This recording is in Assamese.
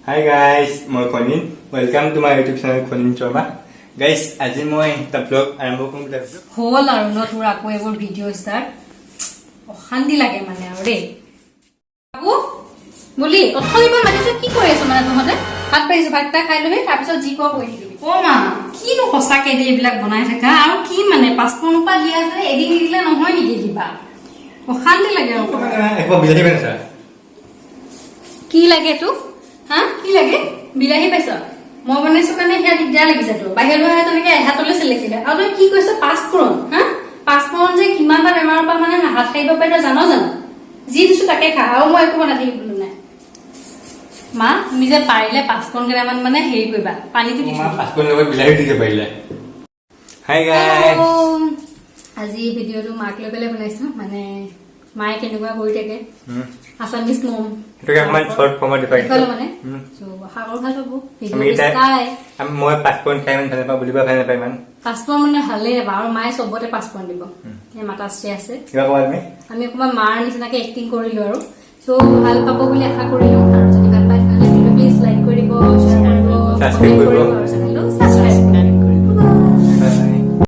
Hi guys, মই Konin. Welcome to my YouTube channel Konin Sharma. Guys, আজি মই এটা vlog আৰম্ভ কৰিম বুলি ভাবিছো। হল আৰু ন তোৰ আকৌ এবোৰ ভিডিও ষ্টাৰ্ট অশান্তি লাগে মানে আৰু ৰে বাবু বুলি অথৰিব মাতিছে কি কৰি আছ মানে তহঁতে ভাত পাইছো ভাতটা খাই লবি তাৰপিছত জি কোৱা কৰি দিবি অ মা কিনো সঁচাকে দে এইবিলাক বনাই থাকা আৰু কি মানে পাঁচপন্ন পা দিয়া যে এদিন নিদিলে নহয় নেকি কিবা অশান্তি লাগে আৰু একো বিলাহী পাইছা কি লাগে তোক হা কি লাগে বিলাহী পাইছ মই বনাইছো কাৰণে হেয়া দিগদাৰ লাগিছে তো বাহিৰ হৈ তেনেকে হাতলৈ চিলেকিলে আৰু তই কি কৈছ পাঁচফোৰণ হা পাঁচফোৰণ যে কিমান বাৰ বেমাৰৰ পৰা মানে হাত খাইব পাৰে তই জানো যি দিছো তাকে খা আৰু মই একো বনাই থাকিবলৈ নাই মা তুমি যে পাৰিলে পাঁচফোৰণ কেইটামান মানে হেৰি কৰিবা পানীটো দি মা পাঁচফোৰণ লগত বিলাহী দিকে পাৰিলে হাই গাইস আজি ভিডিওটো মাক লৈ পেলাই বনাইছো মানে মায়ে কেনেকুৱা কৰি থাকে আসামিজ মম এটাকে অকমান শৰ্ট ফৰ্মত দেখাই দিছো মানে সো হাগৰ ভাল হ'ব আমি চাই মই পাঁচপোৰণ খাই মান ভাল পাওঁ বুলিবা ভাল নাপাই মান পাঁচপোৰণ মানে ভালে আৰু মায়ে চবতে পাঁচপোৰণ দিব এই মাতাশ্ৰী আছে কিবা কোৱা আমি অকমান মাৰ নিচিনাকে এক্টিং কৰিলো আৰু সো ভাল পাব বুলি আশা কৰিলো আৰু যদি ভাল পাই তেতিয়াহলে প্লিজ লাইক কৰিব শ্বেয়াৰ কৰিব সাবস্ক্ৰাইব কৰিব